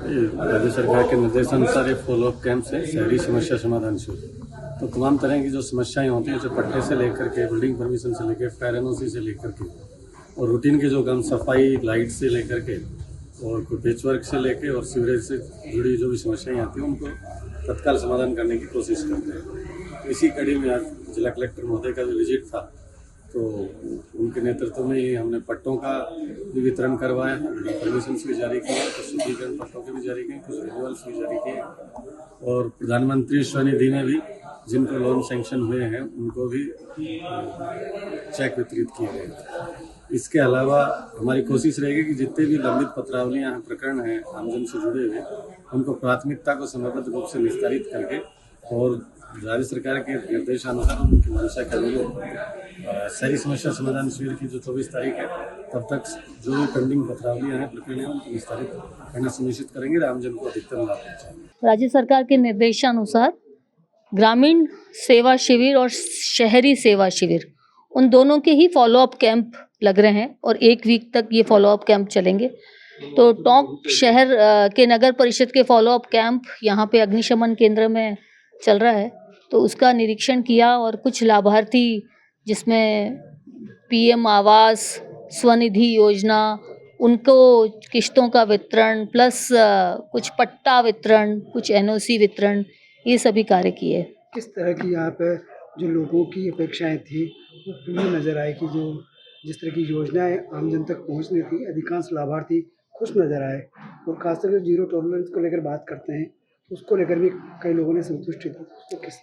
राज्य सरकार के निर्देशानुसार एक फॉलोअप कैंप है शहरी समस्या समाधान शिविर। तो तमाम तरह की जो समस्याएं होती हैं, जो पट्टे से लेकर के बिल्डिंग परमिशन से लेकर फायर एनओसी से लेकर के और रूटीन के जो काम सफाई लाइट से लेकर के और कोई पेचवर्क से लेकर और सीवरेज से जुड़ी जो भी समस्याएं आती हैं उनको तत्काल समाधान करने की कोशिश करते हैं। इसी कड़ी में आज जिला कलेक्टर महोदय का जो विजिट था तो उनके नेतृत्व में ही हमने पट्टों का भी वितरण करवाया, परमिशन भी जारी किए, कुछ शुद्धिकरण पट्टों के भी जारी किए, कुछ रिन्यूअल्स भी जारी किए और प्रधानमंत्री स्वनिधि में भी जिनको लोन सैंक्शन हुए हैं उनको भी चेक वितरित किए गए। इसके अलावा हमारी कोशिश रहेगी कि जितने भी लंबित पत्रावलियाँ प्रकरण हैं आमजन से जुड़े हुए उनको प्राथमिकता को समयबद्ध रूप से निस्तारित करके और राज्य सरकार के निर्देशानुसार उनकी मंशा के अनुरूप शहरी समस्या समाधान शिविर की जो 24 तारीख है तब तक जो भी पेंडिंग पत्रावलियाँ हैं प्रकरण हैं उनको विस्तारित करना सुनिश्चित करेंगे और आमजन को अधिकतम लाभ पहुँचाएंगे। राज्य सरकार के निर्देशानुसार ग्रामीण सेवा शिविर और शहरी सेवा शिविर उन दोनों के ही फॉलोअप कैंप लग रहे हैं और 1 वीक तक ये फॉलोअप कैंप चलेंगे। तो टोंक शहर के नगर परिषद के फॉलोअप कैंप यहाँ पे अग्निशमन केंद्र में चल रहा है, तो उसका निरीक्षण किया और कुछ लाभार्थी जिसमें पीएम आवास, स्वनिधि योजना, उनको किस्तों का वितरण प्लस कुछ पट्टा वितरण, कुछ एनओसी वितरण, ये सभी कार्य किए। किस तरह की यहाँ पे जो लोगों की अपेक्षाएं थी वो पूरी नज़र आए कि जो जिस तरह की योजनाएं आमजन तक पहुँचनी थी अधिकांश लाभार्थी खुश नज़र आए और खासकर जीरो टॉलरेंस को लेकर बात करते हैं उसको लेकर भी कई लोगों ने संतुष्टि दी। तो किस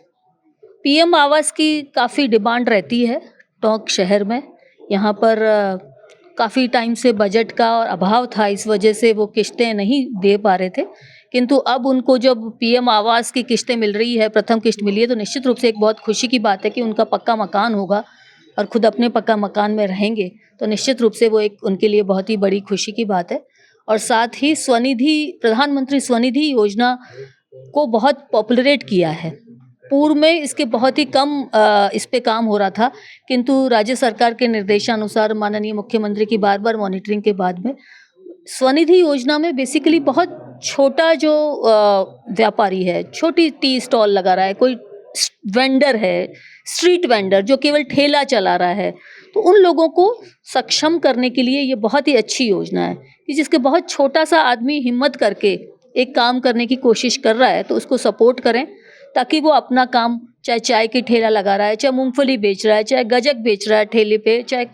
पीएम आवास की काफ़ी डिमांड रहती है टोंक शहर में। यहाँ पर काफ़ी टाइम से बजट का और अभाव था, इस वजह से वो किस्तें नहीं दे पा रहे थे, किंतु अब उनको जब पीएम आवास की किस्तें मिल रही है, प्रथम किस्त मिली है, तो निश्चित रूप से एक बहुत खुशी की बात है कि उनका पक्का मकान होगा और खुद अपने पक्का मकान में रहेंगे, तो निश्चित रूप से वो एक उनके लिए बहुत ही बड़ी खुशी की बात है। और साथ ही स्वनिधि, प्रधानमंत्री स्वनिधि योजना को बहुत पॉपुलरेट किया है। पूर्व में इसके बहुत ही कम इस पे काम हो रहा था, किंतु राज्य सरकार के निर्देशानुसार माननीय मुख्यमंत्री की बार बार मॉनिटरिंग के बाद में स्वनिधि योजना में बेसिकली बहुत छोटा जो व्यापारी है, छोटी टी स्टॉल लगा रहा है, कोई वेंडर है, स्ट्रीट वेंडर जो केवल ठेला चला रहा है, तो उन लोगों को सक्षम करने के लिए ये बहुत ही अच्छी योजना है कि जिसके बहुत छोटा सा आदमी हिम्मत करके एक काम करने की कोशिश कर रहा है तो उसको सपोर्ट करें ताकि वो अपना काम, चाहे चाय की ठेला लगा रहा है, चाहे मूंगफली बेच रहा है, चाहे गजक बेच रहा है ठेले पे, चाहे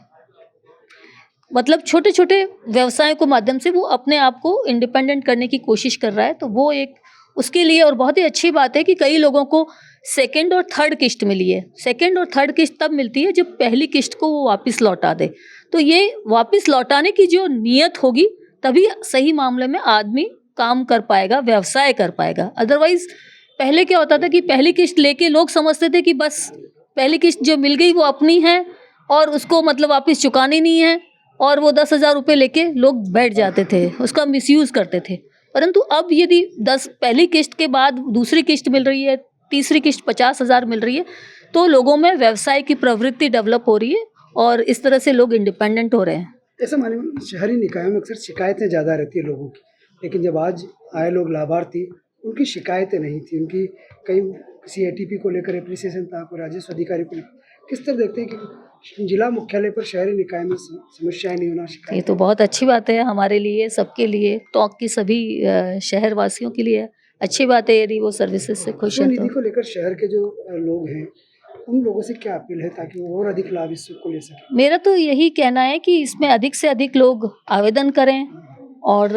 मतलब छोटे छोटे व्यवसायों के माध्यम से वो अपने आप को इंडिपेंडेंट करने की कोशिश कर रहा है, तो वो एक उसके लिए और बहुत ही अच्छी बात है कि कई लोगों को सेकंड और थर्ड किस्त मिली है। सेकंड और थर्ड किस्त तब मिलती है जब पहली किस्त को वो वापस लौटा दे, तो ये वापस लौटाने की जो नीयत होगी तभी सही मामले में आदमी काम कर पाएगा, व्यवसाय कर पाएगा। अदरवाइज पहले क्या होता था कि पहली किस्त लेके लोग समझते थे कि बस पहली किस्त जो मिल गई वो अपनी है और उसको मतलब वापस चुकानी नहीं है, और वो 10,000 रुपये लेके लोग बैठ जाते थे, उसका मिसयूज़ करते थे। परंतु अब यदि पहली किस्त के बाद दूसरी किस्त मिल रही है, तीसरी किस्त 50,000 मिल रही है, तो लोगों में व्यवसाय की प्रवृत्ति डेवलप हो रही है और इस तरह से लोग इंडिपेंडेंट हो रहे हैं। ऐसा माने शहरी निकायों में अक्सर शिकायतें ज़्यादा रहती है लोगों की, लेकिन जब आज आए लोग लाभार्थी उनकी शिकायतें नहीं थी, उनकी कई किसी एटीपी को लेकर एप्रिसिएशन था, कोई राजस्व अधिकारी को लेकर। किस तरह देखते हैं कि जिला मुख्यालय पर शहरी निकाय में समस्याएं नहीं होना, शिकायत? ये तो बहुत अच्छी बात है हमारे लिए, सबके लिए, टोंक की सभी शहर वासियों के लिए अच्छी बात है यदि वो सर्विसेज से खुश हैं। निधि को लेकर शहर के जो लोग हैं उन लोगों से क्या अपील है ताकि वो और अधिक लाभ इसको ले सकें? मेरा तो यही कहना है कि इसमें अधिक से अधिक लोग आवेदन करें और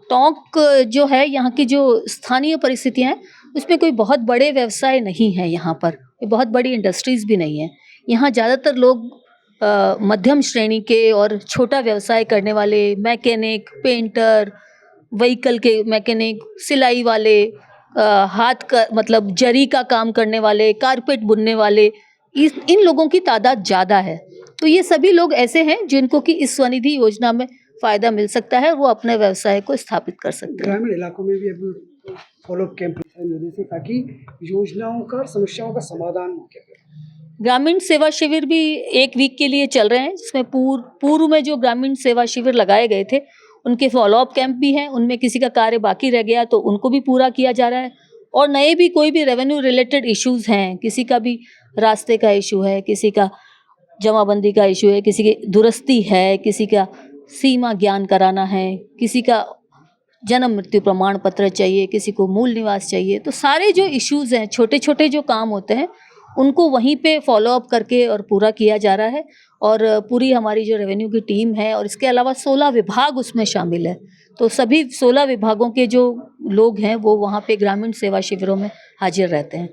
टोंक जो है, यहाँ की जो स्थानीय परिस्थितियाँ हैं उसमें कोई बहुत बड़े व्यवसाय नहीं है, यहाँ पर बहुत बड़ी इंडस्ट्रीज़ भी नहीं है। यहाँ ज़्यादातर लोग मध्यम श्रेणी के और छोटा व्यवसाय करने वाले, मैकेनिक, पेंटर, व्हीकल के मैकेनिक, सिलाई वाले, हाथ का मतलब जरी का काम करने वाले, कारपेट बुनने वाले, इन लोगों की तादाद ज़्यादा है। तो ये सभी लोग ऐसे हैं जिनको कि इस स्वनिधि योजना में फ़ायदा मिल सकता है, वो अपने व्यवसाय को स्थापित कर सकते हैं। ग्रामीण इलाकों में भी अभी फॉलोअप कैंप ताकि योजनाओं का, समस्याओं का समाधान हो। ग्रामीण सेवा शिविर भी 1 वीक के लिए चल रहे हैं, जिसमें पूर्व में जो ग्रामीण सेवा शिविर लगाए गए थे उनके फॉलोअप कैंप भी हैं, उनमें किसी का कार्य बाकी रह गया तो उनको भी पूरा किया जा रहा है। और नए भी कोई भी रेवेन्यू रिलेटेड इश्यूज़ हैं, किसी का भी रास्ते का इशू है, किसी का जमाबंदी का इशू है, किसी की दुरुस्ती है, किसी का सीमा ज्ञान कराना है, किसी का जन्म मृत्यु प्रमाण पत्र चाहिए, किसी को मूल निवास चाहिए, तो सारे जो इश्यूज़ हैं, छोटे छोटे जो काम होते हैं, उनको वहीं पे फॉलोअप करके और पूरा किया जा रहा है। और पूरी हमारी जो रेवेन्यू की टीम है और इसके अलावा 16 विभाग उसमें शामिल है, तो सभी 16 विभागों के जो लोग हैं वो वहाँ पे ग्रामीण सेवा शिविरों में हाजिर रहते हैं।